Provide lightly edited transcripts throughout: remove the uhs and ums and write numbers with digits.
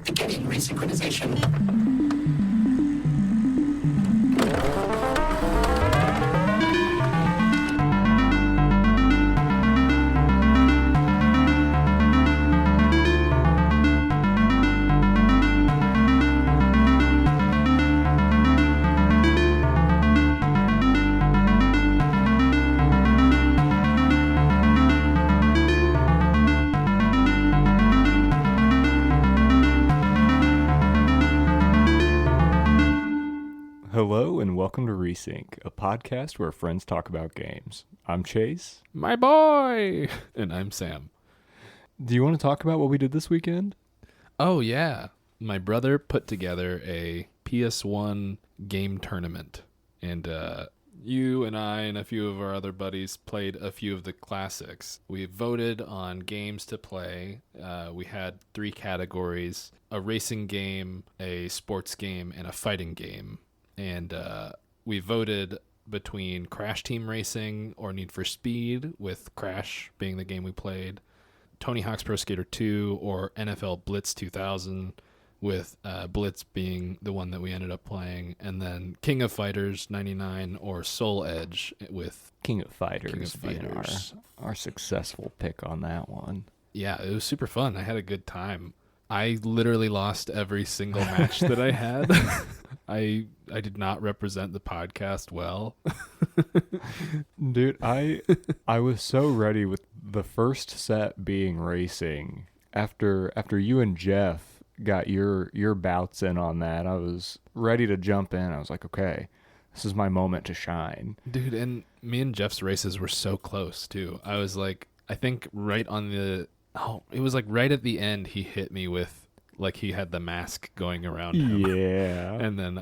Beginning resynchronization. Hello and welcome to Resync, a podcast where friends talk about games. I'm Chase. My boy! And I'm Sam. Do you want to talk about what we did this weekend? Oh, yeah. My brother put together a PS1 game tournament. And you and I and a few of our other buddies played a few of the classics. We voted on games to play. We had 3 categories: a racing game, a sports game, and a fighting game. And we voted between Crash Team Racing or Need for Speed, with Crash being the game we played, Tony Hawk's Pro Skater 2, or NFL Blitz 2000, with Blitz being the one that we ended up playing, and then King of Fighters 99 or Soul Edge with King of Fighters being our successful pick on that one. Yeah, it was super fun. I had a good time. I literally lost every single match that I had. I did not represent the podcast well. Dude, I was so ready with the first set being racing. After you and Jeff got your bouts in on that, I was ready to jump in. I was like, okay, this is my moment to shine. Dude, and me and Jeff's races were so close too. I was like, I think right on it was like right at the end he hit me with, like, he had the mask going around him. Yeah. And then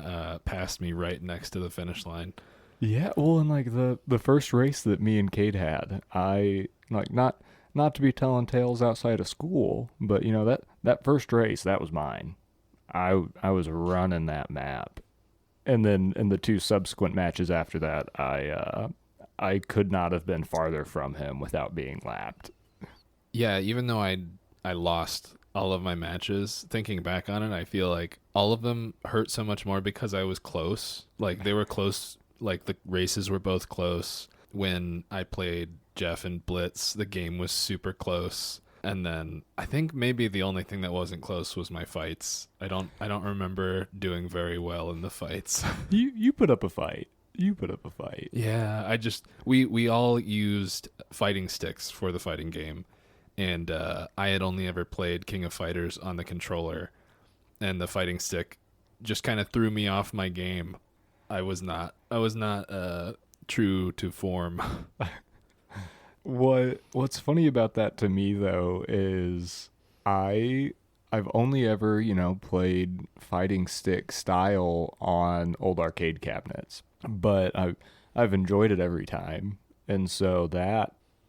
passed me right next to the finish line. Yeah, well, and like the first race that me and Kate had, I like not to be telling tales outside of school, but you know that first race, that was mine. I was running that map. And then in the 2 subsequent matches after that, I could not have been farther from him without being lapped. Yeah, even though I lost all of my matches, thinking back on it, I feel like all of them hurt so much more because I was close. Like, they were close, like the races were both close. When I played Jeff and Blitz, the game was super close. And then I think maybe the only thing that wasn't close was my fights. I don't remember doing very well in the fights. You put up a fight. Yeah, we all used fighting sticks for the fighting game. And I had only ever played King of Fighters on the controller, and the fighting stick just kind of threw me off my game. I was not true to form. What's funny about that to me though is I've only ever, played fighting stick style on old arcade cabinets, but I've enjoyed it every time, and so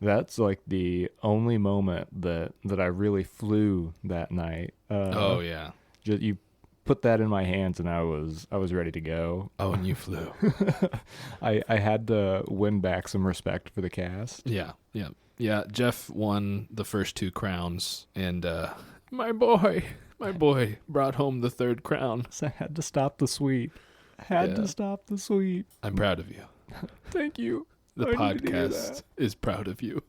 that's like the only moment that I really flew that night. Oh yeah, you put that in my hands and I was ready to go. Oh, and you flew. I had to win back some respect for the cast. Yeah. Jeff won the first 2 crowns, and my boy brought home the 3rd crown. So I had to stop the sweep. To stop the sweep. I'm proud of you. Thank you. The podcast is proud of you.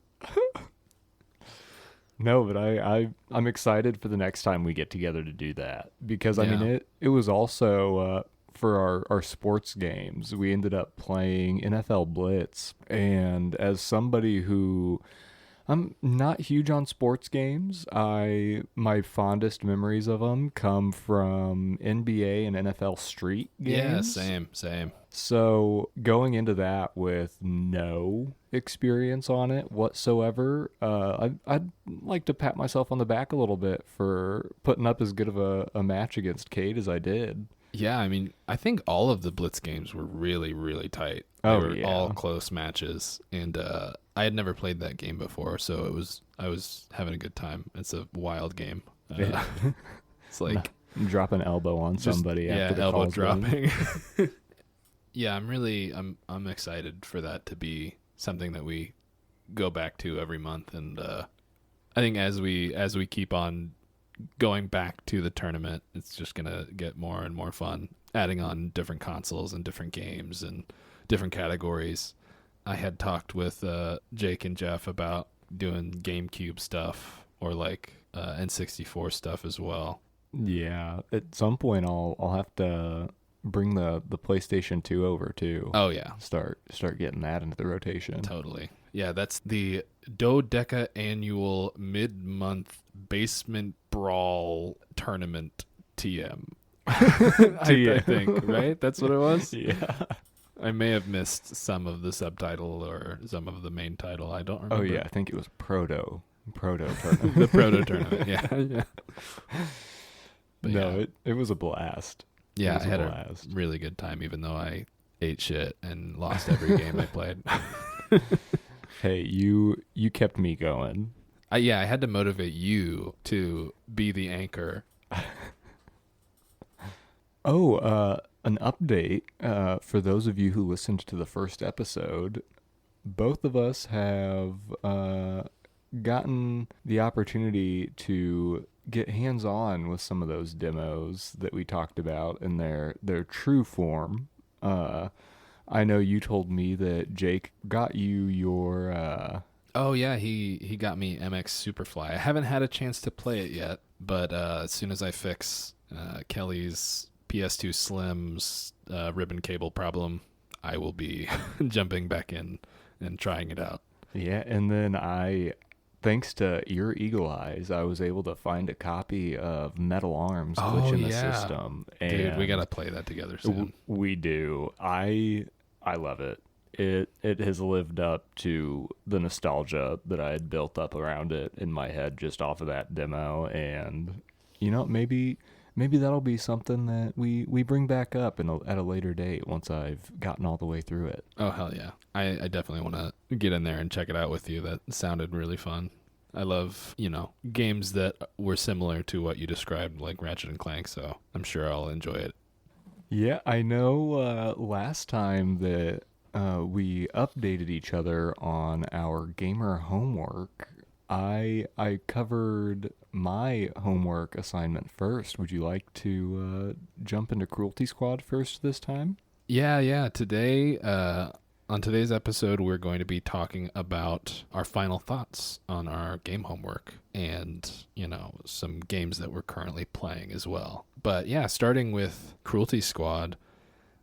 No, but I'm excited for the next time we get together to do that, because I mean it was also for our sports games. We ended up playing NFL Blitz, and as somebody who I'm not huge on sports games, my fondest memories of them come from NBA and NFL Street games. Yeah, same. So going into that with no experience on it whatsoever, I'd like to pat myself on the back a little bit for putting up as good of a match against Kate as I did. Yeah, I mean, I think all of the Blitz games were really, really tight. They were all close matches, and I had never played that game before, so I was having a good time. It's a wild game. It's like drop an elbow on somebody after the elbow call's dropping. Yeah, I'm excited for that to be something that we go back to every month, and I think as we keep on going back to the tournament, it's just going to get more and more fun, adding on different consoles and different games and different categories. I had talked with Jake and Jeff about doing GameCube stuff or like N64 stuff as well. Yeah, at some point I'll have to bring the PlayStation 2 over too. Oh yeah, Start getting that into the rotation. totally. Yeah, that's the Dodeca annual mid-month basement brawl tournament TM. I think, right? That's what it was? Yeah. I may have missed some of the subtitle or some of the main title. I don't remember. Oh yeah, I think it was Proto tournament. The proto tournament. Yeah, yeah. But no, yeah. it was a blast. Yeah, It was I had blast. a really good time, even though I ate shit and lost every game I played. Hey, you kept me going. I had to motivate you to be the anchor. An update for those of you who listened to the first episode. Both of us have gotten the opportunity to get hands-on with some of those demos that we talked about in their true form. I know you told me that Jake got you your Oh yeah, he got me MX Superfly. I haven't had a chance to play it yet, but as soon as I fix Kelly's PS2 Slim's ribbon cable problem, I will be jumping back in and trying it out. Yeah, and then thanks to your eagle eyes, I was able to find a copy of Metal Arms Glitch in the System. And dude, we gotta play that together soon. We do. I love it. It has lived up to the nostalgia that I had built up around it in my head just off of that demo, and maybe that'll be something that we bring back up at a later date once I've gotten all the way through it. Oh hell yeah, I definitely want to get in there and check it out with you. That sounded really fun. I love games that were similar to what you described, like Ratchet and Clank, so I'm sure I'll enjoy it. Yeah, I know last time that we updated each other on our gamer homework, I covered my homework assignment first. Would you like to jump into Cruelty Squad first this time? Yeah. Today, on today's episode, we're going to be talking about our final thoughts on our game homework and, some games that we're currently playing as well. But yeah, starting with Cruelty Squad,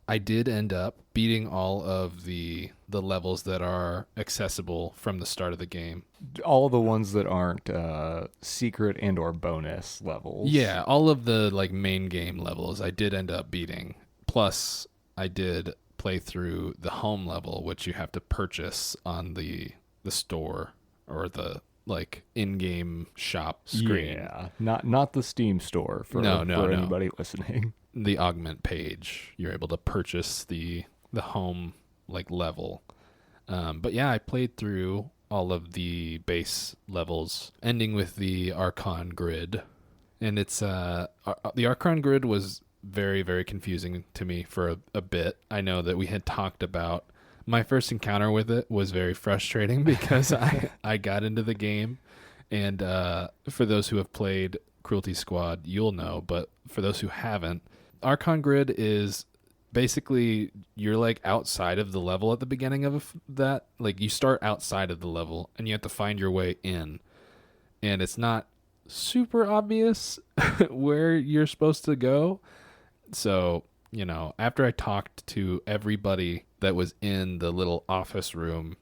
I did end up beating all of the levels that are accessible from the start of the game. All the ones that aren't secret and or bonus levels. Yeah, all of the main game levels I did end up beating. Plus, I did play through the home level, which you have to purchase on the store or the in-game shop screen. Yeah, not the Steam store for anybody listening. The augment page, you're able to purchase the home level. But yeah, I played through all of the base levels, ending with the Archon grid, and it's the Archon grid was very, very confusing to me for a bit. I know that we had talked about my first encounter with it was very frustrating because I got into the game, and for those who have played Cruelty Squad, you'll know, but for those who haven't, Archon Grid is basically you're outside of the level at the beginning of that. You start outside of the level and you have to find your way in, and it's not super obvious where you're supposed to go. So, after I talked to everybody that was in the little office room,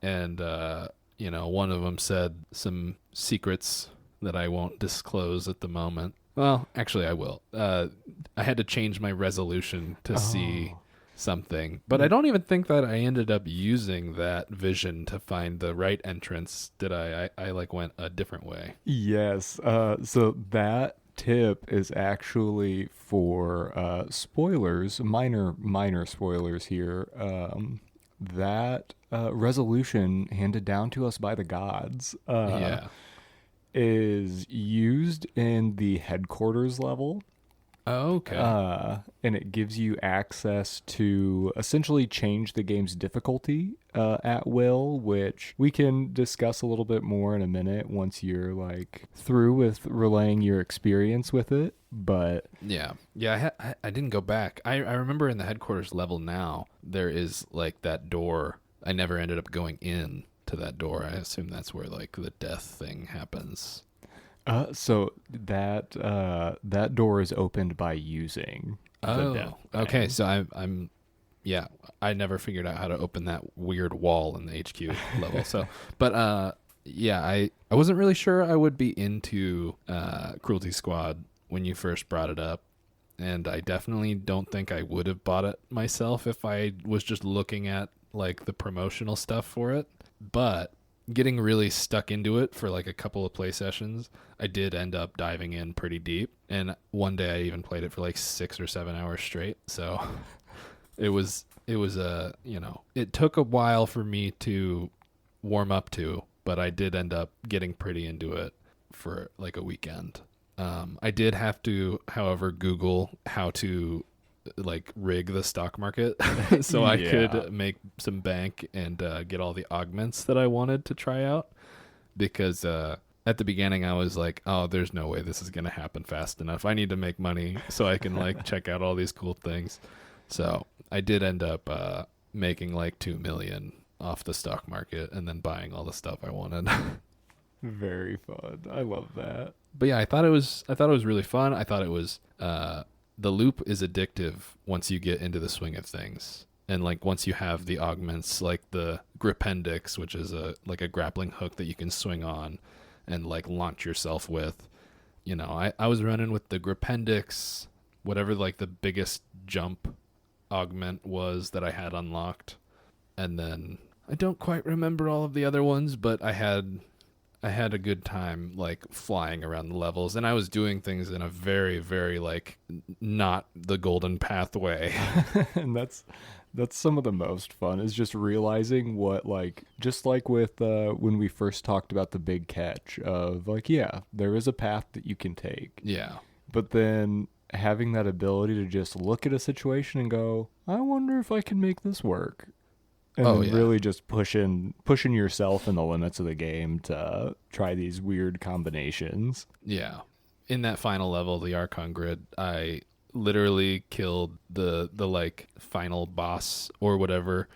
and one of them said some secrets that I won't disclose at the moment. Well, actually, I will. I had to change my resolution to see something, but I don't even think that I ended up using that vision to find the right entrance. Did I? I went a different way. Yes. So that tip is actually for spoilers, minor spoilers here. That resolution handed down to us by the gods. Yeah. Is used in the headquarters level, Oh, okay. And it gives you access to essentially change the game's difficulty at will, which we can discuss a little bit more in a minute once you're like through with relaying your experience with it. But Yeah, I didn't go back. I remember in the headquarters level now, there is like that door. I never ended up going in to that door. I assume that's where like the death thing happens. So that door is opened by using the death Oh, okay. thing. So I'm yeah, I never figured out how to open that weird wall in the HQ level. So, but yeah, I wasn't really sure I would be into Cruelty Squad when you first brought it up, and I definitely don't think I would have bought it myself if I was just looking at like the promotional stuff for it. But getting really stuck into it for like a couple of play sessions, I did end up diving in pretty deep, and one day I even played it for like 6 or 7 hours straight. So it took a while for me to warm up to, but I did end up getting pretty into it for like a weekend. I did have to, however, Google how to like rig the stock market so I could make some bank and get all the augments that I wanted to try out, because at the beginning I was like, oh, there's no way this is going to happen fast enough. I need to make money so I can like check out all these cool things. So I did end up making like 2 million off the stock market and then buying all the stuff I wanted. Very fun. I love that. But yeah, I thought it was really fun. I thought it was the loop is addictive once you get into the swing of things. And like once you have the augments like the Gripendix, which is a grappling hook that you can swing on and like launch yourself with. You know, I was running with the Gripendix, whatever like the biggest jump augment was that I had unlocked. And then I don't quite remember all of the other ones, but I had a good time like flying around the levels, and I was doing things in a very, very like not the golden pathway. And that's some of the most fun, is just realizing what, like, just like with when we first talked about the big catch of like, yeah, there is a path that you can take. Yeah. But then having that ability to just look at a situation and go, I wonder if I can make this work. And then really just pushing yourself in the limits of the game to try these weird combinations. Yeah. In that final level, the Archon Grid, I literally killed the like final boss or whatever.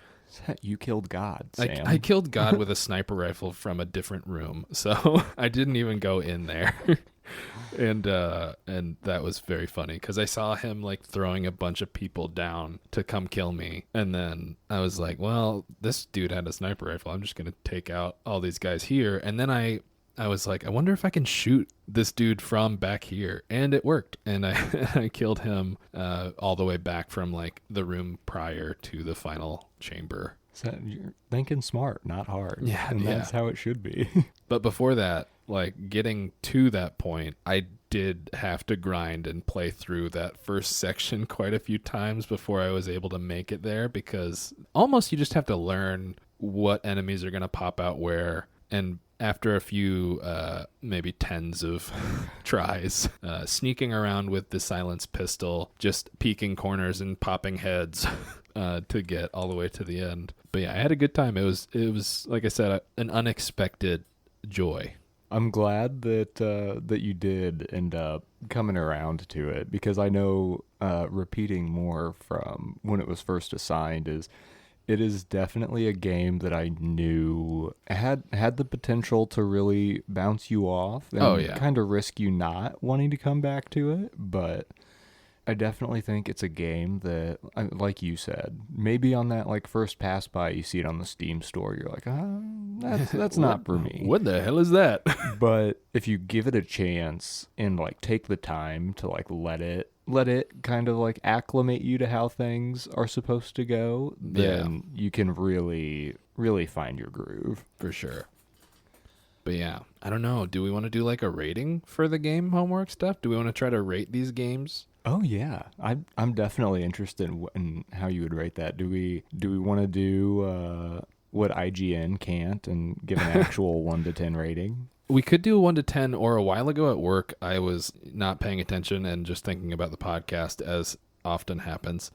You killed God, Sam. I killed God with a sniper rifle from a different room, so I didn't even go in there. And that was very funny because I saw him like throwing a bunch of people down to come kill me, and then I was like, well, this dude had a sniper rifle, I'm just gonna take out all these guys here. And then I was like, I wonder if I can shoot this dude from back here, and it worked, and I killed him all the way back from like the room prior to the final chamber. So you're thinking smart, not hard. Yeah, and that's how it should be. But before that, like getting to that point, I did have to grind and play through that first section quite a few times before I was able to make it there, because almost you just have to learn what enemies are going to pop out where. And after a few, maybe tens of tries, sneaking around with the silenced pistol, just peeking corners and popping heads to get all the way to the end. But yeah, I had a good time. It was like I said, an unexpected joy. I'm glad that you did end up coming around to it, because I know repeating more from when it was first assigned it is definitely a game that I knew had the potential to really bounce you off and kind of risk you not wanting to come back to it. But I definitely think it's a game that, like you said, maybe on that like first pass by, you see it on the Steam store, you're like, that's not for me. What the hell is that? But if you give it a chance and like take the time to like let it kind of like acclimate you to how things are supposed to go, then you can really, really find your groove. For sure. But yeah, I don't know. Do we want to do like a rating for the game homework stuff? Do we want to try to rate these games? Oh yeah, I'm definitely interested in how you would rate that. Do we want to do what IGN can't and give an actual 1 to 10 rating? We could do a 1 to 10, or a while ago at work, I was not paying attention and just thinking about the podcast, as often happens.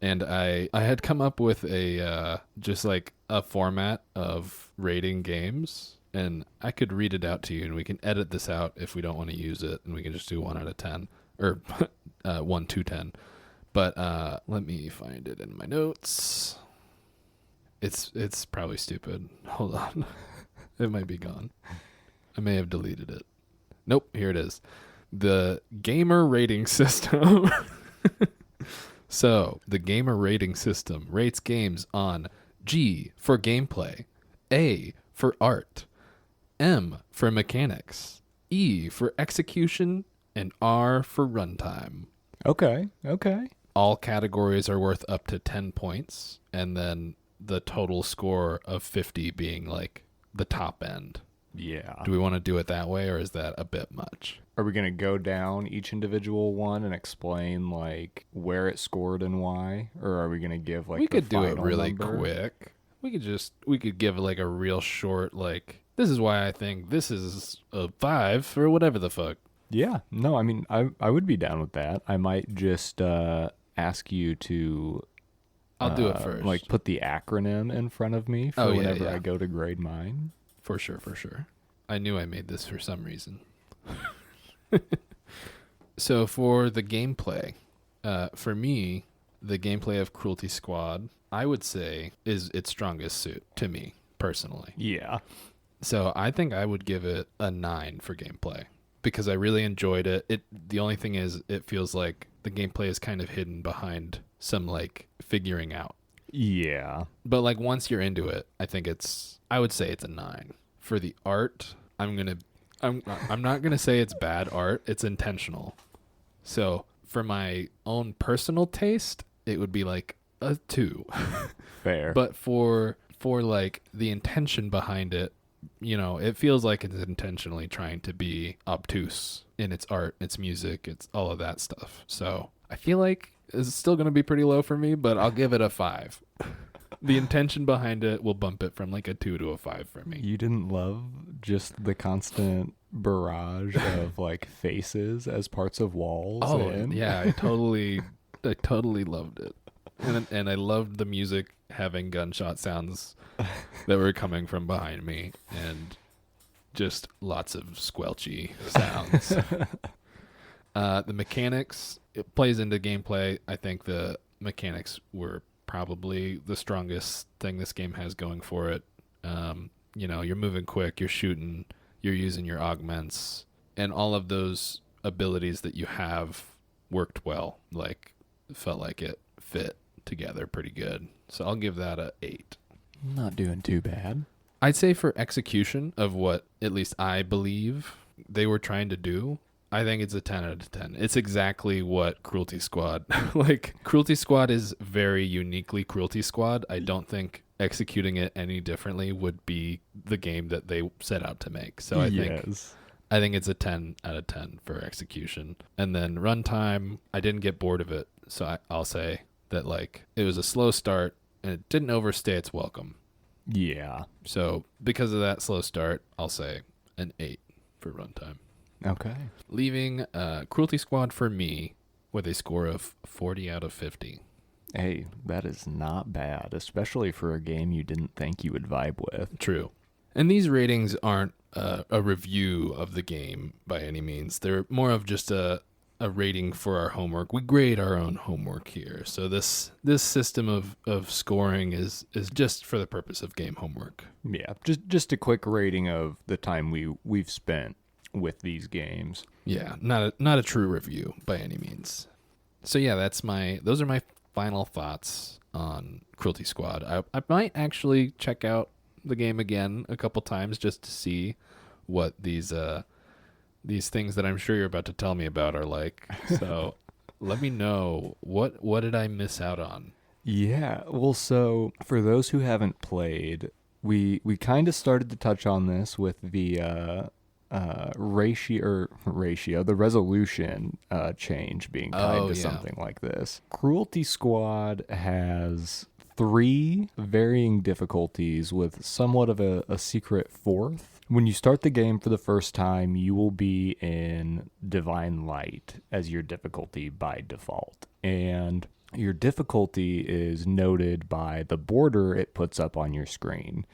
And I had come up with a just like a format of rating games, and I could read it out to you, and we can edit this out if we don't want to use it, and we can just do 1 out of 10 or 1 to 10. But let me find it in my notes. It's probably stupid. Hold on. It might be gone. I may have deleted it. Nope, here it is. The gamer rating system. So, the gamer rating system rates games on G for gameplay, A for art, M for mechanics, E for execution, and R for runtime. Okay. All categories are worth up to 10 points, and then the total score of 50 being like the top end. Yeah. Do we want to do it that way, or is that a bit much? Are we going to go down each individual one and explain like where it scored and why? Or are we going to give like we the could do it final really number? quick. We could give like a real short, like, this is why I think this is a 5 or whatever the fuck. Yeah. No, I mean, I would be down with that. I might just ask you to I'll do it first. like put the acronym in front of me for whenever I go to grade mine. For sure. I knew I made this for some reason. So for the gameplay, for me, the gameplay of Cruelty Squad, I would say, is its strongest suit to me, personally. Yeah. So I think I would give it a 9 for gameplay, because I really enjoyed it. The only thing is, it feels like the gameplay is kind of hidden behind some like figuring out. Yeah. But like once you're into it, I would say it's a 9. For the art, I'm not gonna say it's bad art. It's intentional. So for my own personal taste, it would be like a 2. Fair. But for like the intention behind it, it feels like it's intentionally trying to be obtuse in its art, its music, it's all of that stuff. So I feel like it's still going to be pretty low for me, but I'll give it a 5. The intention behind it will bump it from like a 2 to a 5 for me. You didn't love just the constant barrage of like faces as parts of walls? Oh, yeah, I totally loved it. And I loved the music having gunshot sounds that were coming from behind me, and just lots of squelchy sounds. The mechanics, it plays into gameplay. I think the mechanics were probably the strongest thing this game has going for it. You're moving quick, you're shooting, you're using your augments, and all of those abilities that you have worked well. Like, felt like it fit together pretty good. So I'll give that a 8. Not doing too bad. I'd say for execution of what at least I believe they were trying to do, I think it's a 10 out of 10. It's exactly what Cruelty Squad, like Cruelty Squad is very uniquely Cruelty Squad. I don't think executing it any differently would be the game that they set out to make. So I think it's a 10 out of 10 for execution. And then runtime, I didn't get bored of it. So I'll say that like it was a slow start and it didn't overstay its welcome. Yeah. So because of that slow start, I'll say an 8 for runtime. Okay. Leaving Cruelty Squad for me with a score of 40 out of 50. Hey, that is not bad, especially for a game you didn't think you would vibe with. True. And these ratings aren't a review of the game by any means. They're more of just a rating for our homework. We grade our own homework here. So this system of scoring is just for the purpose of game homework. Yeah, just a quick rating of the time we've spent with these games. Yeah, not a true review by any means. So yeah, those are my final thoughts on Cruelty Squad. I might actually check out the game again a couple times just to see what these things that I'm sure you're about to tell me about are like. So let me know, what did I miss out on? Yeah, well, so for those who haven't played, we kind of started to touch on this with the the resolution change being tied to something like this. Cruelty Squad has 3 varying difficulties with somewhat of a secret fourth. When you start the game for the first time, you will be in Divine Light as your difficulty by default. And your difficulty is noted by the border it puts up on your screen.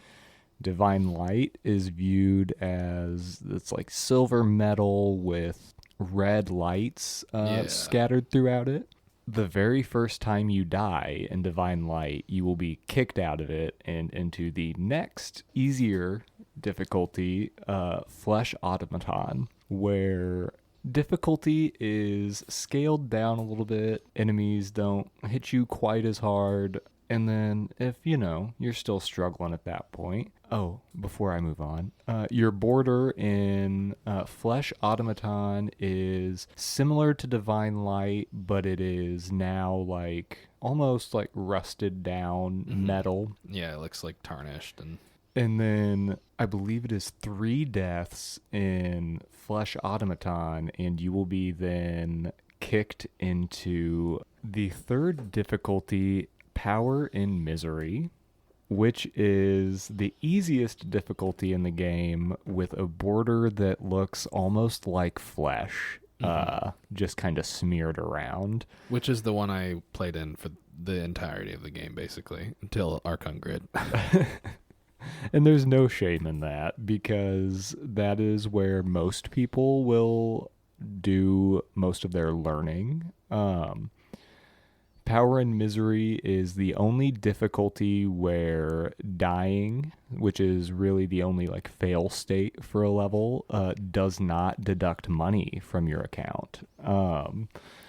Divine Light is viewed as it's like silver metal with red lights scattered throughout it. The very first time you die in Divine Light, you will be kicked out of it and into the next easier difficulty, Flesh Automaton, where difficulty is scaled down a little bit. Enemies don't hit you quite as hard. And then if, you're still struggling at that point. Oh, before I move on, your border in Flesh Automaton is similar to Divine Light, but it is now like almost like rusted down metal. Yeah, it looks like tarnished. And then I believe it is 3 deaths in Flesh Automaton, and you will be then kicked into the third difficulty, Power in Misery, which is the easiest difficulty in the game with a border that looks almost like flesh, just kind of smeared around. Which is the one I played in for the entirety of the game, basically, until Archon Grid. And there's no shame in that, because that is where most people will do most of their learning. Power and Misery is the only difficulty where dying, which is really the only like fail state for a level, does not deduct money from your account.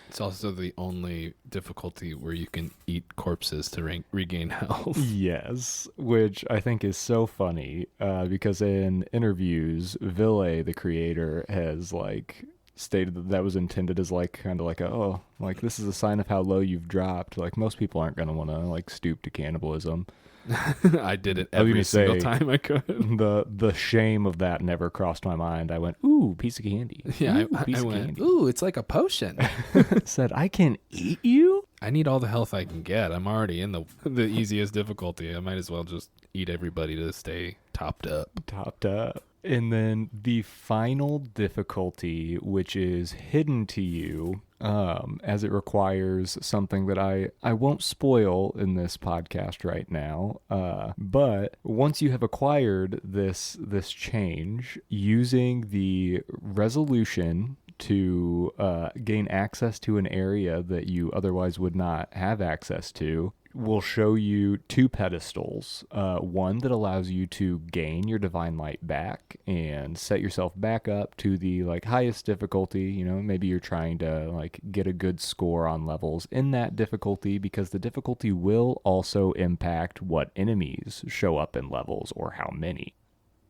It's also the only difficulty where you can eat corpses to regain health. Yes, which I think is so funny, because in interviews, Ville, the creator, has like stated that was intended as like kind of like this is a sign of how low you've dropped. Like most people aren't going to want to like stoop to cannibalism. I did it every single time I could. The shame of that never crossed my mind. I went, ooh, piece of candy. Yeah, ooh, I went, ooh, it's like a potion. Said, I can eat you? I need all the health I can get. I'm already in the easiest difficulty. I might as well just eat everybody to stay topped up. And then the final difficulty, which is hidden to you, as it requires something that I won't spoil in this podcast right now. But once you have acquired this change, using the resolution to gain access to an area that you otherwise would not have access to, will show you 2 pedestals. One that allows you to gain your Divine Light back and set yourself back up to the like highest difficulty. Maybe you're trying to like get a good score on levels in that difficulty, because the difficulty will also impact what enemies show up in levels or how many.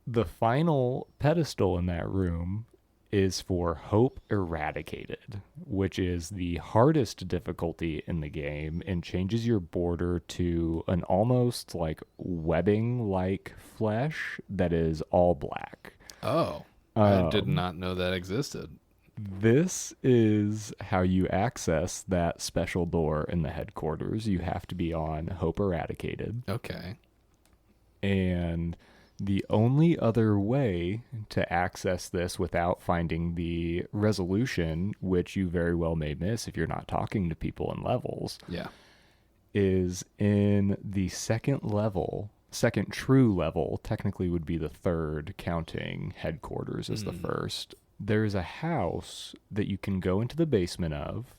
The final pedestal in that room is for Hope Eradicated, which is the hardest difficulty in the game and changes your border to an almost like webbing-like flesh that is all black. Oh, I did not know that existed. This is how you access that special door in the headquarters. You have to be on Hope Eradicated. Okay. And the only other way to access this without finding the resolution, which you very well may miss if you're not talking to people in levels, is in the second true level, technically would be the third, counting headquarters as the first. There's a house that you can go into the basement of,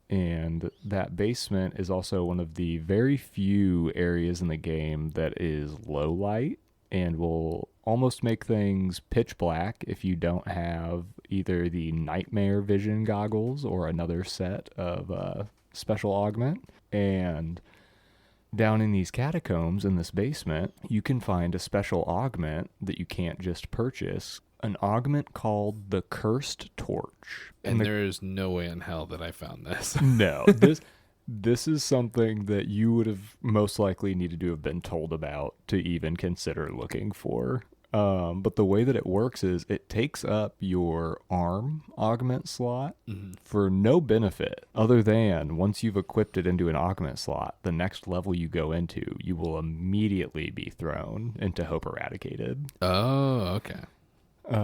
and that basement is also one of the very few areas in the game that is low light, and will almost make things pitch black if you don't have either the nightmare vision goggles or another set of special augment. And down in these catacombs in this basement, you can find a special augment that you can't just purchase, an augment called the Cursed Torch. And there is no way in hell that I found this. No, this is something that you would have most likely needed to have been told about to even consider looking for. But the way that it works is it takes up your arm augment slot for no benefit other than once you've equipped it into an augment slot, the next level you go into, you will immediately be thrown into Hope Eradicated. Oh, okay.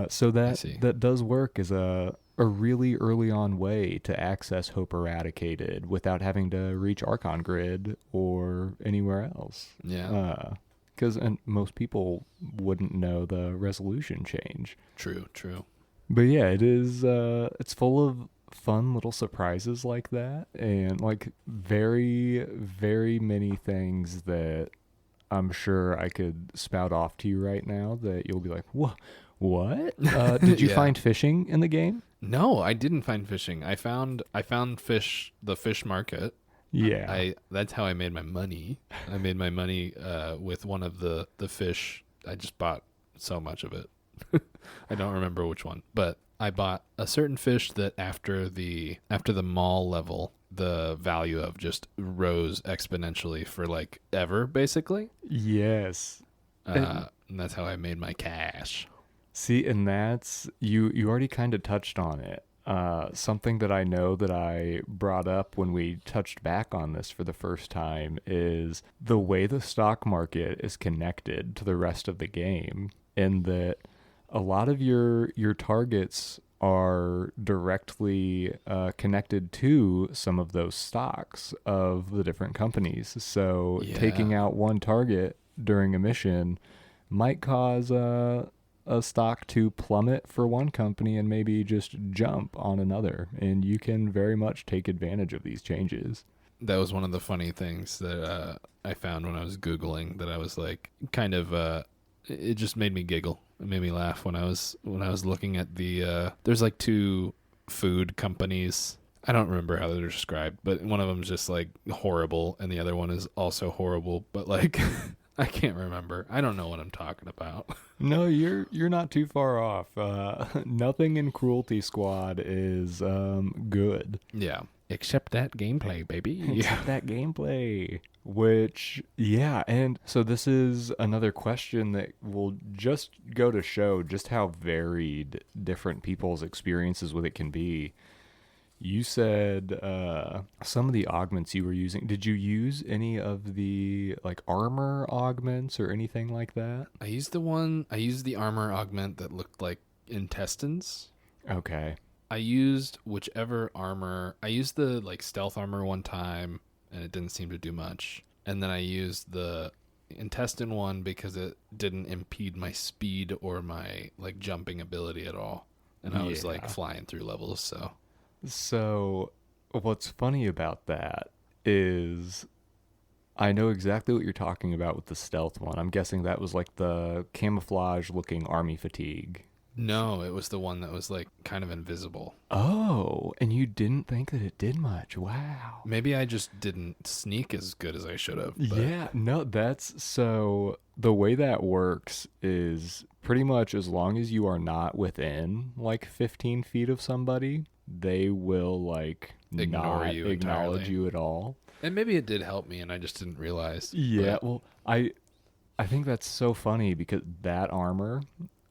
So I that see. that does work as a really early on way to access Hope Eradicated without having to reach Archon Grid or anywhere else. Yeah. Because and most people wouldn't know the resolution change. True. True. But yeah, it is. It's full of fun little surprises like that, and like very, very many things that I'm sure I could spout off to you right now that you'll be like, "What? What? Did you Yeah. find fishing in the game?" No, I didn't find fishing. I found fish the fish market. Yeah. I That's how I made my money. I made my money with one of the fish. I just bought so much of it. I don't remember which one, but I bought a certain fish that after the mall level, the value of just rose exponentially for like ever, basically. Yes. And And that's how I made my cash. see, and that's you already kind of touched on it. Something that I know that I brought up when we touched back on this for the first time is the way the stock market is connected to the rest of the game, in that a lot of your targets are directly connected to some of those stocks of the different companies. So taking Yeah. out one target during a mission might cause a stock to plummet for one company and maybe just jump on another. And you can very much take advantage of these changes. That was one of the funny things that I found when I was Googling that I was like kind of it just made me giggle. It made me laugh when I was looking at the there's like two food companies. I don't remember how they're described, but one of them's just like horrible and the other one is also horrible, but like I can't remember. I don't know what I'm talking about. No, you're not too far off. Nothing in Cruelty Squad is good. Yeah. Except that gameplay, baby. Except that gameplay. Which, yeah, and so this is another question that will just go to show just how varied different people's experiences with it can be. You said some of the augments you were using. Did you use any of the like armor augments or anything like that? I used the armor augment that looked like intestines. Okay. I used whichever armor. I used the like stealth armor one time and it didn't seem to do much. And then I used the intestine one because it didn't impede my speed or my like jumping ability at all. And I was like Yeah. flying through levels, so So, what's funny about that is I know exactly what you're talking about with the stealth one. I'm guessing that was like the camouflage looking army fatigue. no, it was the one that was like kind of invisible. Oh, and you didn't think that it did much. Wow. Maybe I just didn't sneak as good as I should have, but Yeah, no, that's so the way that works is pretty much as long as you are not within like 15 feet of somebody, they will like ignore not you acknowledge entirely. you at all. And maybe it did help me and I just didn't realize. Yeah, But well, I think that's so funny because that armor,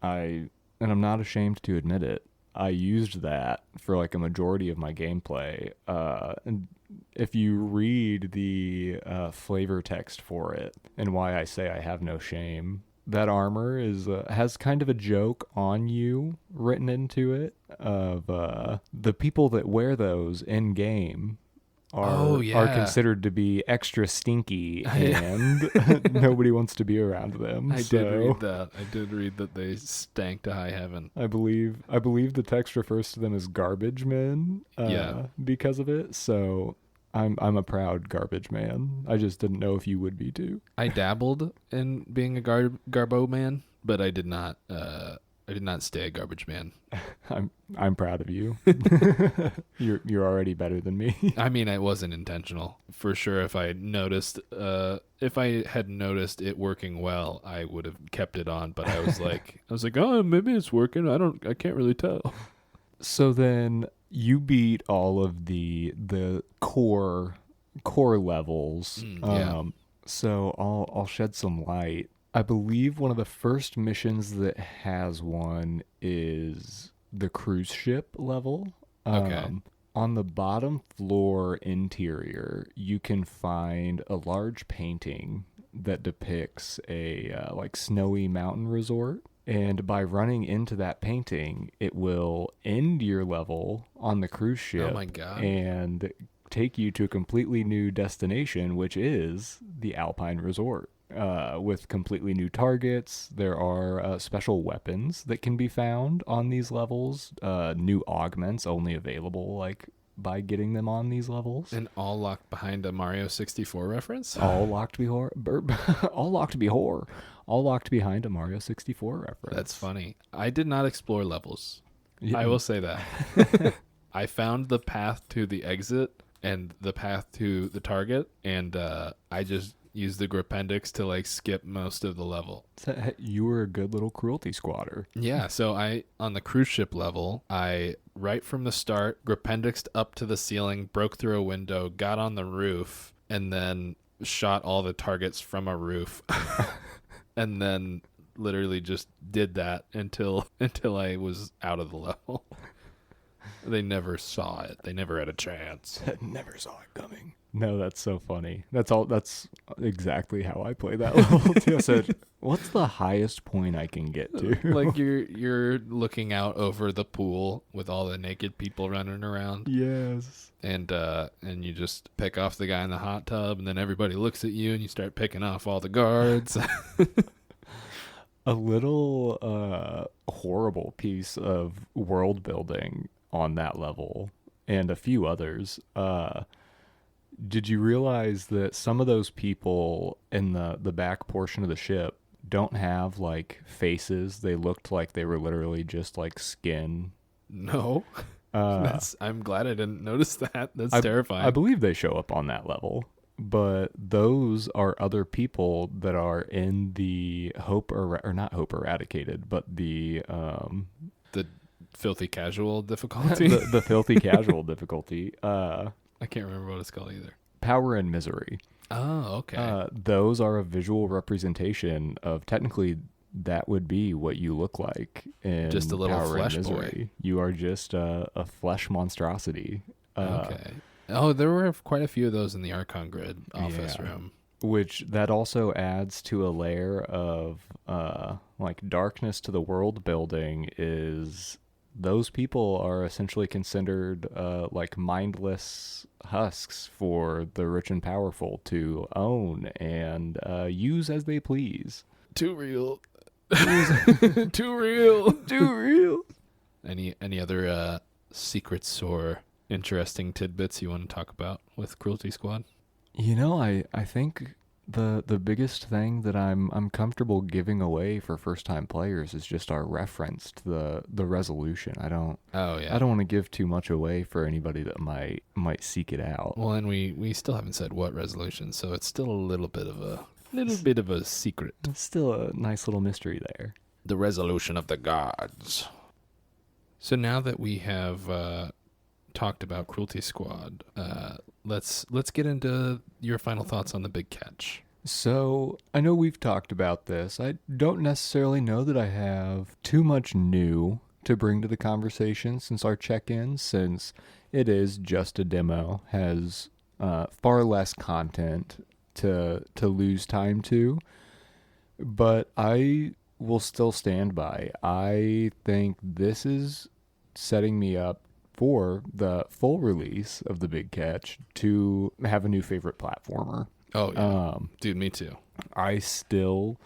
and I'm not ashamed to admit it, I used that for like a majority of my gameplay. And if you read the flavor text for it and why I say I have no shame, that armor is has kind of a joke on you written into it of the people that wear those in game oh are yeah. considered to be extra stinky I, and nobody wants to be around them. I did So read that. I did read that they stank to high heaven. I believe the text refers to them as garbage men Yeah. because of it. So I'm a proud garbage man. I just didn't know if you would be too. I dabbled in being a garbo man, but I did not stay a garbage man. I'm proud of you. You're already better than me. I mean, it wasn't intentional. For sure if I had noticed it working well, I would have kept it on, but I was like, "Oh, maybe it's working. I can't really tell." So then you beat all of the core levels. Yeah. So I'll shed some light. I believe one of the first missions that has one is the cruise ship level. Okay. On the bottom floor interior, you can find a large painting that depicts a like snowy mountain resort. And by running into that painting, it will end your level on the cruise ship. Oh my God. And take you to a completely new destination, which is the Alpine Resort. With completely new targets. There are special weapons that can be found on these levels. New augments only available like by getting them on these levels. And all locked behind a Mario 64 reference? All locked all locked all locked behind a Mario 64 reference. That's funny. I did not explore levels. Yeah. I will say that. I found the path to the exit and the path to the target, and I just used the Gripendix to like skip most of the level. You were a good little cruelty squatter. Yeah, so on the cruise ship level, I right from the start Gripendixed up to the ceiling, broke through a window, got on the roof, and then shot all the targets from a roof. And then literally just did that until I was out of the level. They never saw it. They never had a chance. Never saw it coming. No, that's so funny. That's exactly how I play that level too. I said, what's the highest point I can get to? Like you're looking out over the pool with all the naked people running around. Yes. And you just pick off the guy in the hot tub, and then everybody looks at you and you start picking off all the guards. A little horrible piece of world building on that level and a few others. Did you realize that some of those people in the back portion of the ship don't have like faces? They looked like they were literally just like skin. No. I'm glad I didn't notice that. That's terrifying. I believe they show up on that level, but those are other people that are in the not Hope Eradicated, but the filthy casual difficulty. the filthy casual difficulty. I can't remember what it's called either. Power and Misery. Oh, okay. Those are a visual representation of technically that would be what you look like in just a little Power flesh and Misery. boy. You are just a flesh monstrosity. Okay. Oh, there were quite a few of those in the Archon Grid office room. Which that also adds to a layer of like darkness to the world building. Is those people are essentially considered like mindless husks for the rich and powerful to own and use as they please. Too real. Too real. Too real. Any other secrets or interesting tidbits you want to talk about with Cruelty Squad? You know, I think the biggest thing that I'm comfortable giving away for first time players is just our reference to the resolution. I don't want to give too much away for anybody that might seek it out. Well, and we still haven't said what resolution, so it's still a little bit of a secret. It's still a nice little mystery there. The resolution of the gods. So now that we have talked about Cruelty Squad, let's get into your final thoughts on the big catch. So I know we've talked about this. I don't necessarily know that I have too much new to bring to the conversation since our check-in, since it is just a demo, has far less content to lose time to. But I will still stand by. I think this is setting me up for the full release of the Big Catch to have a new favorite platformer. Oh, yeah. Dude, me too. I still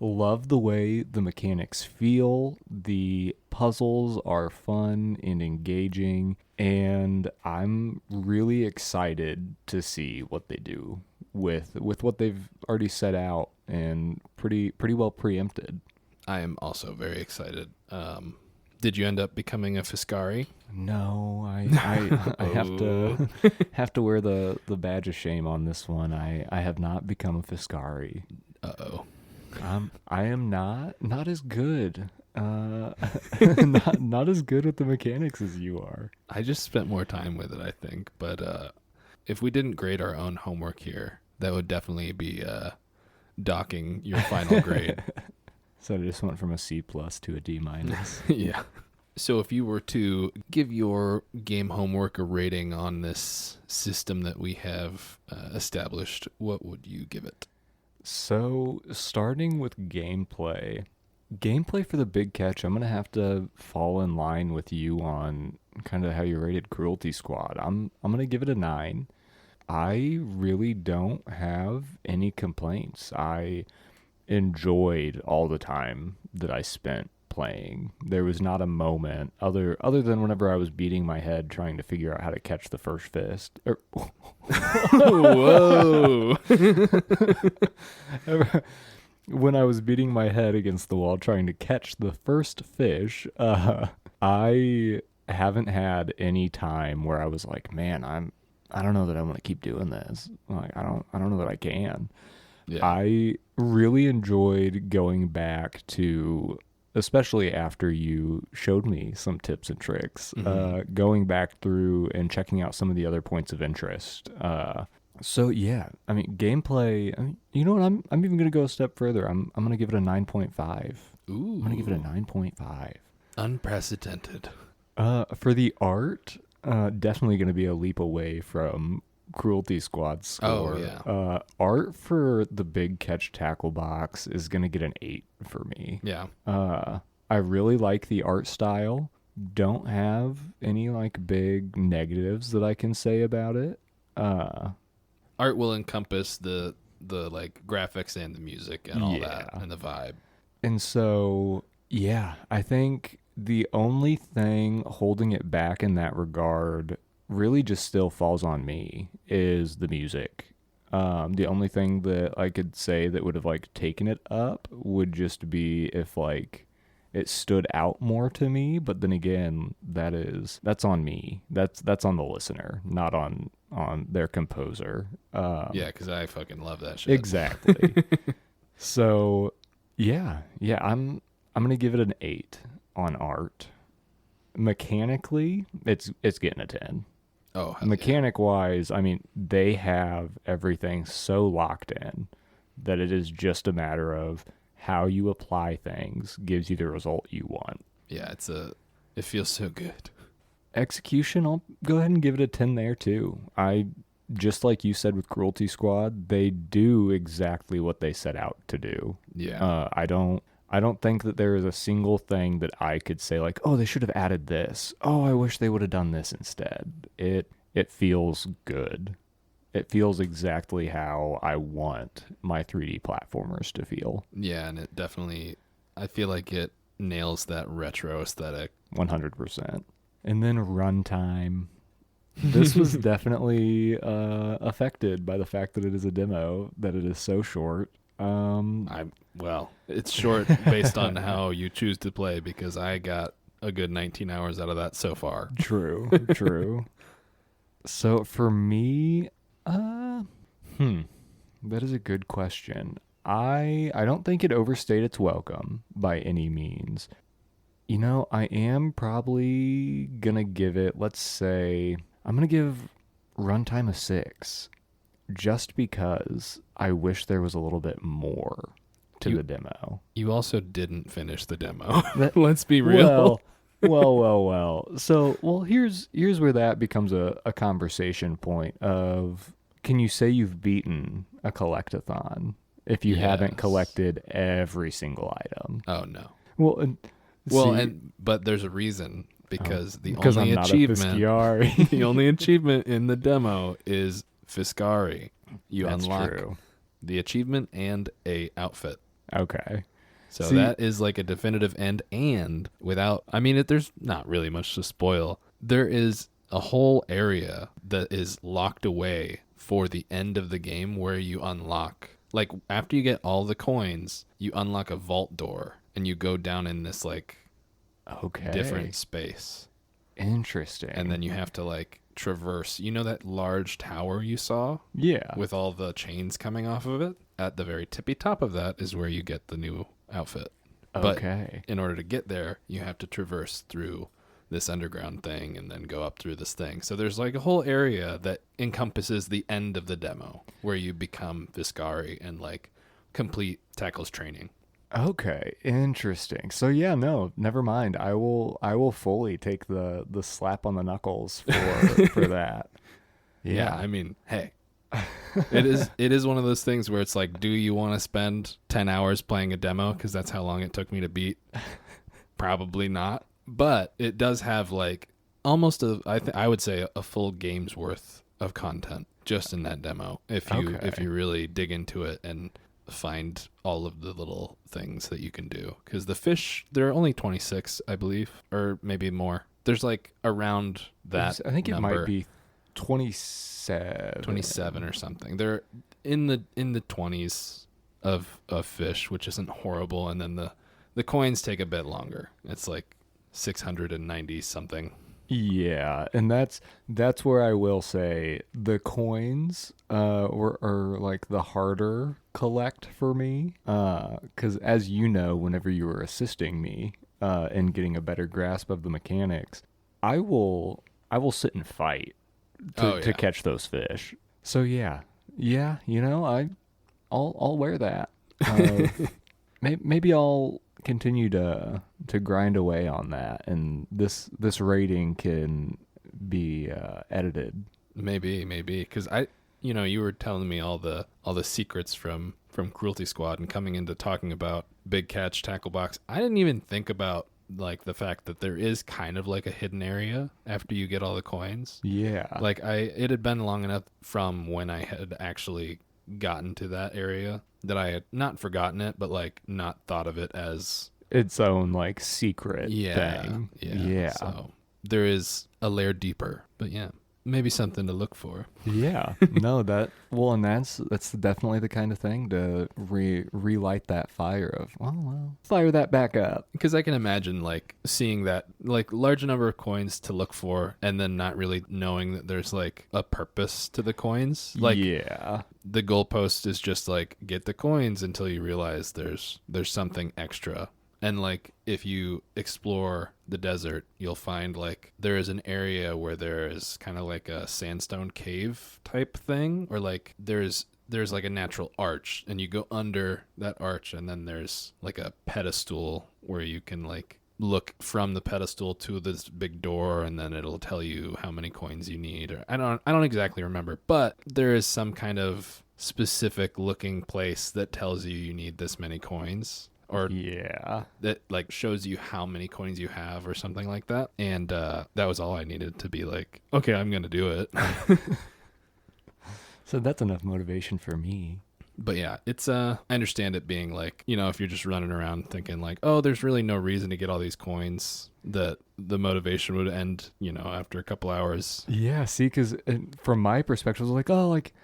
love the way the mechanics feel. The puzzles are fun and engaging, and I'm really excited to see what they do with what they've already set out and pretty well preempted. I am also very excited. Did you end up becoming a Fiscari? No, I have to wear the badge of shame on this one. I have not become a Fiscari. Uh-oh. I am not as good. Not as good with the mechanics as you are. I just spent more time with it, I think. But if we didn't grade our own homework here, that would definitely be docking your final grade. So I just went from a C+ to a D-. Yeah. So if you were to give your game homework a rating on this system that we have established, what would you give it? So starting with gameplay, Gameplay for the big catch, I'm gonna have to fall in line with you on kind of how you rated Cruelty Squad. I'm gonna give it a 9. I really don't have any complaints. I enjoyed all the time that I spent playing. There was not a moment other than whenever I was beating my head trying to figure out how to catch the first fist. Whoa. When I was beating my head against the wall trying to catch the first fish, I haven't had any time where I was like, man, I don't know that I want to keep doing this. Like, I don't know that I can. Yeah. I really enjoyed going back to, especially after you showed me some tips and tricks, going back through and checking out some of the other points of interest. So yeah, I mean, gameplay. I mean, you know what? I'm even gonna go a step further. I'm gonna give it a 9.5. Ooh. I'm gonna give it a 9.5. Unprecedented. For the art, definitely gonna be a leap away from Cruelty Squad score. Oh, yeah. Art for the big catch tackle box is gonna get an 8 for me. Yeah. I really like the art style. Don't have any like big negatives that I can say about it. Art will encompass the like graphics and the music and all that and the vibe. And so, yeah, I think the only thing holding it back in that regard really just still falls on me is the music. The only thing that I could say that would have like taken it up would just be if like it stood out more to me, but then again, that's on me. That's on the listener, not on their composer. Yeah, because I fucking love that shit. Exactly. So, yeah, I'm gonna give it an 8 on art. Mechanically, it's getting a 10. Oh, Mechanic wise, I mean, they have everything so locked in that it is just a matter of how you apply things gives you the result you want. Yeah, it feels so good. Execution, I'll go ahead and give it a 10 there too. Just like you said with Cruelty Squad, they do exactly what they set out to do. Yeah. I don't think that there is a single thing that I could say like, oh, they should have added this. Oh, I wish they would have done this instead. It feels good. It feels exactly how I want my 3D platformers to feel. Yeah, and it definitely, I feel like it nails that retro aesthetic. 100%. And then runtime. This was definitely affected by the fact that it is a demo, that it is so short. Well, it's short based on how you choose to play because I got a good 19 hours out of that so far. True. So for me, that is a good question. I don't think it overstayed its welcome by any means. You know, I am probably gonna give it, let's say, I'm gonna give runtime a 6. Just because I wish there was a little bit more to the demo. You also didn't finish the demo. Let's be real. Well. So, here's where that becomes a conversation point of, can you say you've beaten a collectathon if you haven't collected every single item? Oh, no. But there's a reason, because the I'm only not achievement, a the only achievement in the demo is Fiscari. You That's unlock true. the achievement and a outfit. Okay. So that is like a definitive end, and there's not really much to spoil. There is a whole area that is locked away for the end of the game where you unlock, like after you get all the coins, you unlock a vault door and you go down in this like different space. Interesting. And then you have to like traverse, that large tower you saw? Yeah. With all the chains coming off of it? At the very tippy top of that is where you get the new outfit. Okay. But in order to get there, you have to traverse through this underground thing and then go up through this thing. So there's like a whole area that encompasses the end of the demo where you become Viscari and like complete tackles training. Okay, interesting. So yeah, no, never mind. I will fully take the slap on the knuckles for that. Yeah, I mean, hey, It is one of those things where it's like, do you want to spend 10 hours playing a demo? Because that's how long it took me to beat. Probably not. But it does have like almost I would say a full game's worth of content just in that demo. If you really dig into it and find all of the little things that you can do. Because the fish, there are only 26, I believe, or maybe more. There's like around that I think number. It might be 27 or something. They're in the 20s of fish, which isn't horrible, and then the coins take a bit longer. It's like 690 something. Yeah, and that's where I will say the coins are like the harder collect for me, because as you know, whenever you were assisting me in getting a better grasp of the mechanics, I will sit and fight to catch those fish. So yeah, I'll wear that. Maybe I'll continue to grind away on that, and this rating can be edited. Maybe because you were telling me all the secrets from Cruelty Squad, and coming into talking about Big Catch Tackle Box, I didn't even think about like the fact that there is kind of like a hidden area after you get all the coins. Yeah. Like it had been long enough from when I had actually gotten to that area that I had not forgotten it, but like not thought of it as its own like secret thing. Yeah. So there is a layer deeper, but yeah, maybe something to look for. Yeah. No, and that's definitely the kind of thing to relight that fire of, well, fire that back up. Because I can imagine like seeing that like large number of coins to look for, and then not really knowing that there's like a purpose to the coins. Like, yeah, the goalpost is just like get the coins until you realize there's something extra. And like if you explore the desert, you'll find like there is an area where there is kind of like a sandstone cave type thing, or like there's like a natural arch, and you go under that arch, and then there's like a pedestal where you can like look from the pedestal to this big door, and then it'll tell you how many coins you need. Or I don't exactly remember, but there is some kind of specific looking place that tells you need this many coins. Or that like shows you how many coins you have or something like that. And that was all I needed to be like, okay, I'm gonna do it. So that's enough motivation for me. But yeah, it's I understand it being like, if you're just running around thinking like, oh, there's really no reason to get all these coins, that the motivation would end after a couple hours. Yeah, see, because from my perspective, I was like, oh, like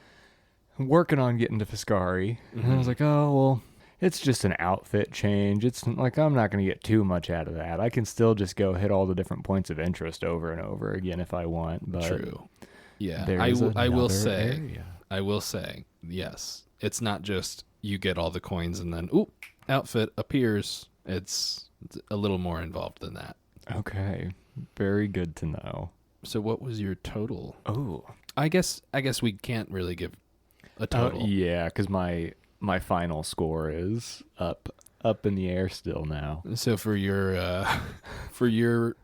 I'm working on getting to Fiscari. Mm-hmm. And I was like, oh, well, it's just an outfit change. It's like I'm not going to get too much out of that. I can still just go hit all the different points of interest over and over again if I want. But true. Yeah, I will say, yes. It's not just you get all the coins and then, outfit appears. It's a little more involved than that. Okay. Very good to know. So what was your total? Oh. I guess we can't really give a total. Yeah, because my final score is up in the air still now. So for your for your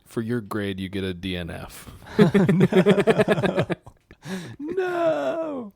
grade, you get a DNF. No.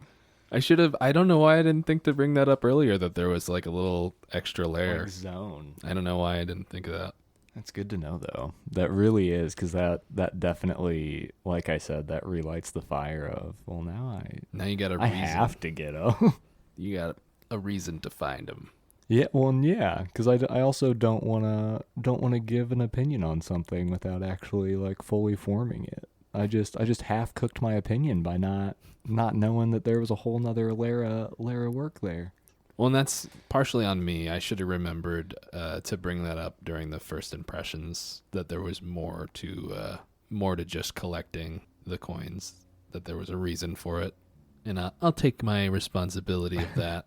I don't know why I didn't think to bring that up earlier, that there was like a little extra layer. Like zone. I don't know why I didn't think of that. That's good to know, though. That really is, because that definitely, like I said, that relights the fire of, well, now you got a reason. I have to get them. You got a reason to find them. Yeah, well, yeah, because I also don't want to give an opinion on something without actually like fully forming it. I just half cooked my opinion by not knowing that there was a whole nother layer of work there. Well, and that's partially on me. I should have remembered to bring that up during the first impressions, that there was more to just collecting the coins, that there was a reason for it, and I'll take my responsibility of that.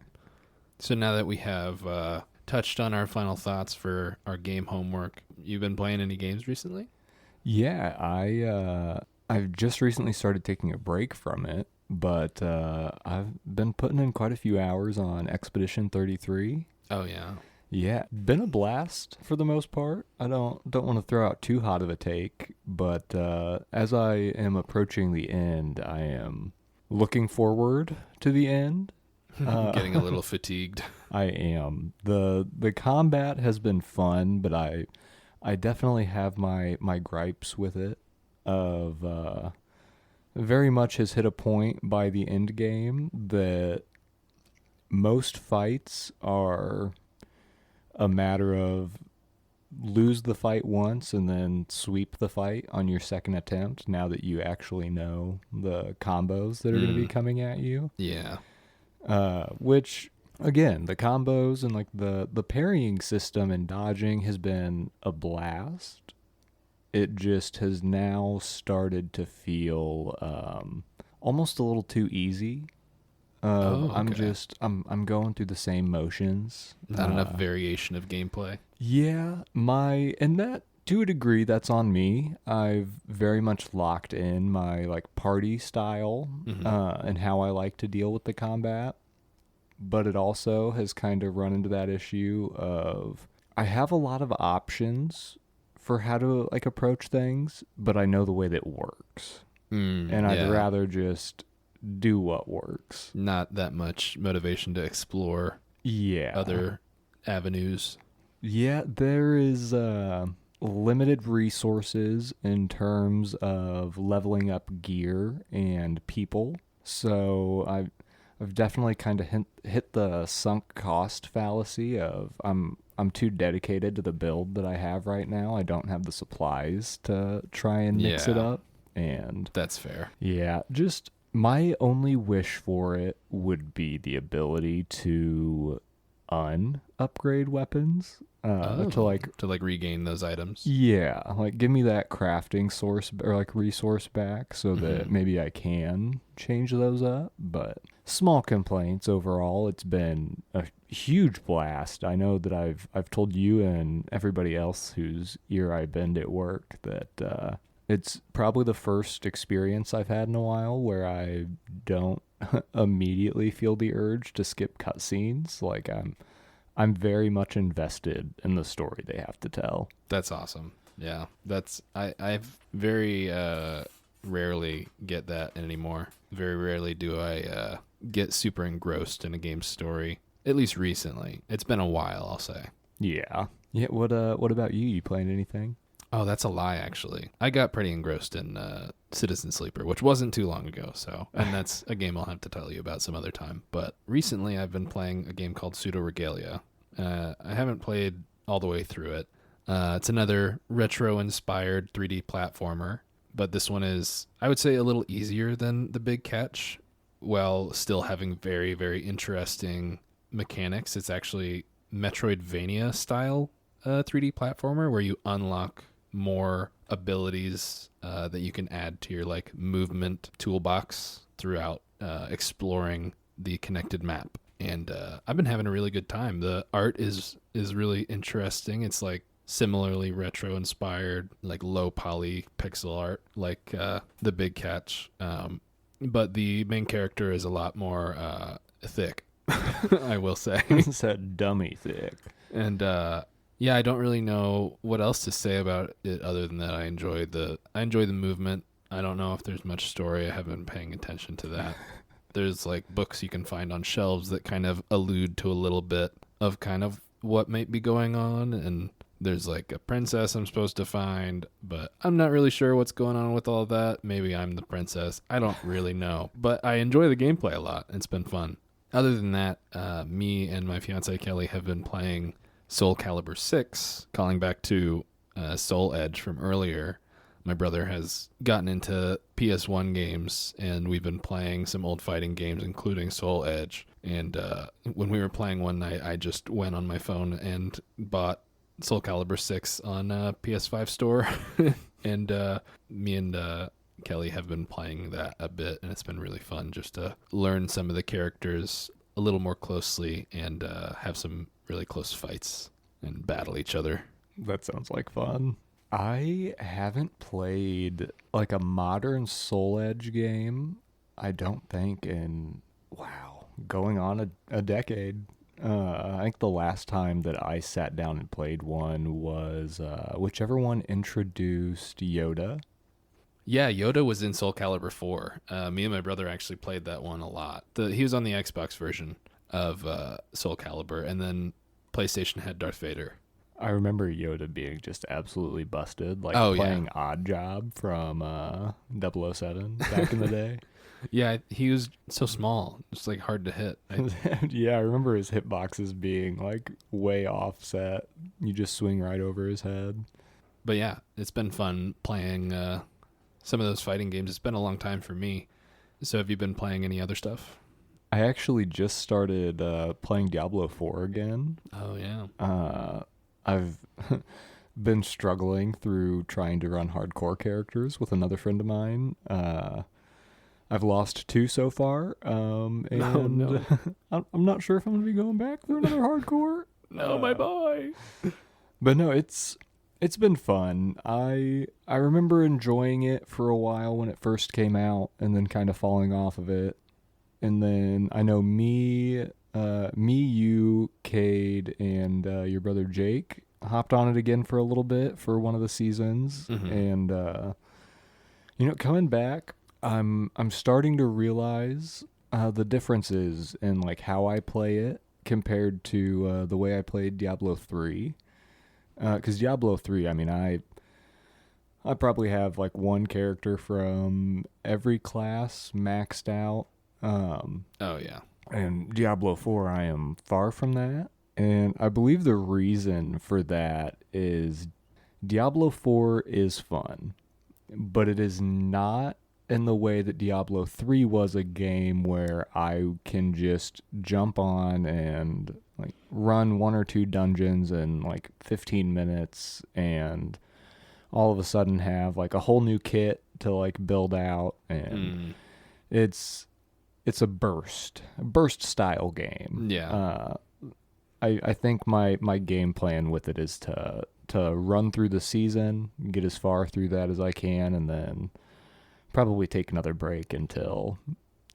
So now that we have touched on our final thoughts for our game homework, you've been playing any games recently? Yeah, I've just recently started taking a break from it, but I've been putting in quite a few hours on Expedition 33. Oh yeah. Yeah, been a blast for the most part. I don't want to throw out too hot of a take, but as I am approaching the end, I am looking forward to the end. Getting a little fatigued. I am. The combat has been fun, but I definitely have my gripes with it. Of very much has hit a point by the end game that most fights are a matter of lose the fight once and then sweep the fight on your second attempt now that you actually know the combos that are going to be coming at you. Yeah. Which again, the combos and like the parrying system and dodging has been a blast. It just has now started to feel almost a little too easy. Okay. I'm going through the same motions. Not enough variation of gameplay. Yeah, and that to a degree that's on me. I've very much locked in my like party style and how I like to deal with the combat. But it also has kind of run into that issue of I have a lot of options for how to like approach things, but I know the way that works. And I'd Yeah. rather just do what works. Not that much motivation to explore Yeah. other avenues. Yeah, there is limited resources in terms of leveling up gear and people. So I've definitely kind of hit the sunk cost fallacy of I'm too dedicated to the build that I have right now. I don't have the supplies to try and mix it Yeah. up. And That's fair. yeah, just my only wish for it would be the ability to upgrade weapons to like to like regain those items. yeah, like give me that crafting source or like resource back so that Mm-hmm. maybe I can change those up. But small complaints overall. It's been a huge blast. I know that I've told you and everybody else whose ear I bend at work that it's probably the first experience I've had in a while where I don't immediately feel the urge to skip cutscenes. Like I'm very much invested in the story they have to tell. That's awesome. Yeah. I've very rarely get that anymore. Very rarely do I get super engrossed in a game's story. At least recently. It's been a while, I'll say. Yeah. Yeah, what about you? You playing anything? Oh, that's a lie, actually. I got pretty engrossed in Citizen Sleeper, which wasn't too long ago, and that's a game I'll have to tell you about some other time. But recently I've been playing a game called Pseudo Regalia. I haven't played all the way through it. It's another retro-inspired 3D platformer, but this one is, I would say, a little easier than The Big Catch, while still having very, very interesting mechanics. It's actually Metroidvania style 3D platformer where you unlock more abilities that you can add to your like movement toolbox throughout exploring the connected map. And I've been having a really good time. The art is really interesting. It's like similarly retro inspired, like low poly pixel art, like The Big Catch. But the main character is a lot more thick, I will say. It's that dummy thick. And yeah, I don't really know what else to say about it other than that I enjoy the movement. I don't know if there's much story. I haven't been paying attention to that. There's like books you can find on shelves that kind of allude to a little bit of kind of what might be going on, and there's like a princess I'm supposed to find, but I'm not really sure what's going on with all that. Maybe I'm the princess. I don't really know, but I enjoy the gameplay a lot. It's been fun. Other than that, me and my fiance Kelly have been playing Soul Calibur 6, calling back to Soul Edge from earlier. My brother has gotten into PS1 games, and we've been playing some old fighting games, including Soul Edge. And when we were playing one night, I just went on my phone and bought Soul Calibur 6 on PS5 store. And me and Kelly have been playing that a bit, and it's been really fun just to learn some of the characters a little more closely and have some really close fights and battle each other. That sounds like fun. I haven't played like a modern Soul Edge game, I don't think, in, wow, going on a decade. I think the last time that I sat down and played one was whichever one introduced Yoda. Yeah, Yoda was in Soul Calibur 4. Me and my brother actually played that one a lot. He was on the Xbox version of Soul Calibur, and then PlayStation had Darth Vader. I remember Yoda being just absolutely busted, like Oh, playing Odd Job from 007 back in the day. Yeah, he was so small, just like hard to hit. Yeah, I remember his hitboxes being like way offset. You just swing right over his head. But yeah, it's been fun playing some of those fighting games. It's been a long time for me. So have you been playing any other stuff? I actually just started playing Diablo 4 again. Oh, yeah. I've been struggling through trying to run hardcore characters with another friend of mine. I've lost 2 so far, and no. I'm not sure if I'm going to be going back through another hardcore. No, my boy. But no, it's been fun. I remember enjoying it for a while when it first came out, and then kind of falling off of it. And then I know me, you, Cade, and your brother Jake hopped on it again for a little bit for one of the seasons, and coming back, I'm starting to realize the differences in like how I play it compared to the way I played Diablo 3. Because Diablo 3, I mean, I probably have like one character from every class maxed out. Oh, yeah. And Diablo 4, I am far from that. And I believe the reason for that is Diablo 4 is fun, but it is not in the way that Diablo 3 was a game where I can just jump on and like run 1 or 2 dungeons in like 15 minutes and all of a sudden have like a whole new kit to like build out, and it's a burst style game. Yeah. I think my game plan with it is to run through the season, get as far through that as I can, and then probably take another break until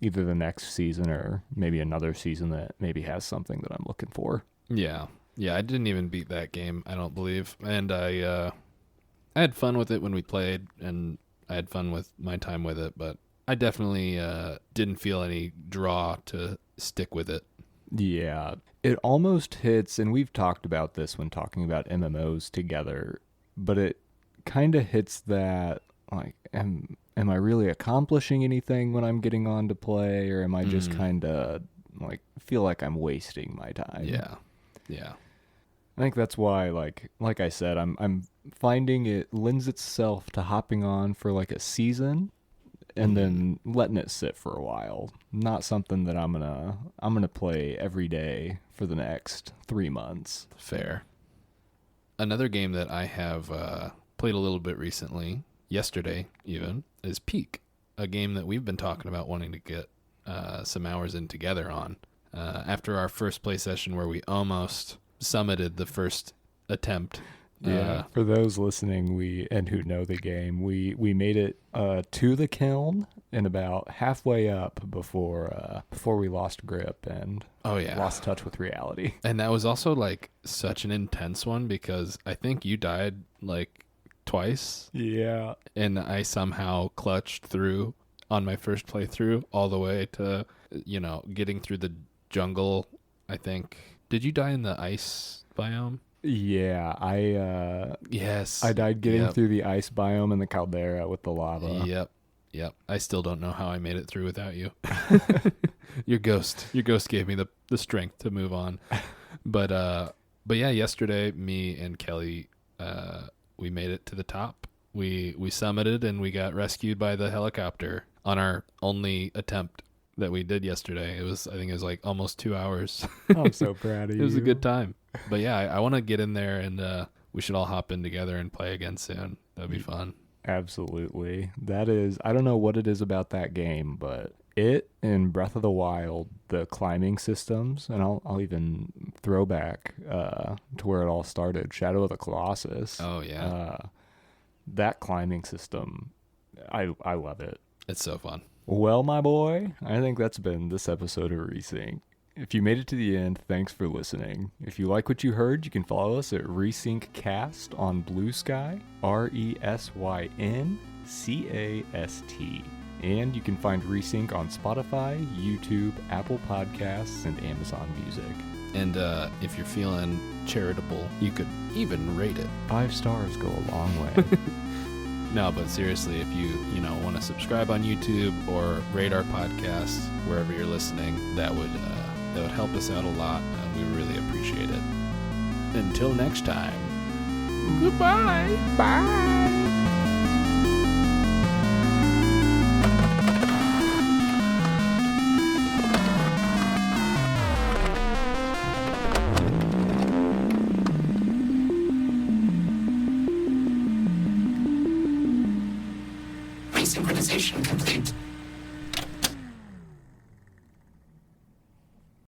either the next season or maybe another season that maybe has something that I'm looking for. Yeah. Yeah, I didn't even beat that game, I don't believe. And I had fun with it when we played, and I had fun with my time with it, but I definitely didn't feel any draw to stick with it. Yeah, it almost hits, and we've talked about this when talking about MMOs together, but it kind of hits that, like, am I really accomplishing anything when I'm getting on to play, or am I just kind of, like, feel like I'm wasting my time? Yeah, yeah. I think that's why, like I said, I'm finding it lends itself to hopping on for, like, a season, and then letting it sit for a while. Not something that I'm gonna play every day for the next 3 months. Fair. Another game that I have played a little bit recently, yesterday even, is Peak, a game that we've been talking about wanting to get some hours in together on. After our first play session where we almost summited the first attempt. Yeah, for those listening and who know the game, we made it to the kiln and about halfway up before we lost grip and lost touch with reality. And that was also like such an intense one because I think you died like twice. Yeah. And I somehow clutched through on my first playthrough all the way to, getting through the jungle, I think. Did you die in the ice biome? Yeah, I died getting through the ice biome and the caldera with the lava. Yep. I still don't know how I made it through without you. Your ghost gave me the strength to move on. But yeah, yesterday me and Kelly we made it to the top. We summited and we got rescued by the helicopter on our only attempt that we did yesterday. I think it was like almost 2 hours. I'm so proud of you. It was a good time. But yeah, I want to get in there, and we should all hop in together and play again soon. That'd be fun. Absolutely. That is, I don't know what it is about that game, but it and Breath of the Wild, the climbing systems, and I'll even throw back to where it all started, Shadow of the Colossus. Oh, yeah. That climbing system, I love it. It's so fun. Well, my boy, I think that's been this episode of Resync. If you made it to the end, thanks for listening. If you like what you heard, you can follow us at Resync Cast on Blue Sky, RESYNC And you can find Resync on Spotify, YouTube, Apple Podcasts, and Amazon Music. And if you're feeling charitable, you could even rate it. 5 stars go a long way. No, but seriously, if you want to subscribe on YouTube or rate our podcast wherever you're listening, that would help us out a lot, and we really appreciate it. Until next time, goodbye. Bye. Synchronization complete.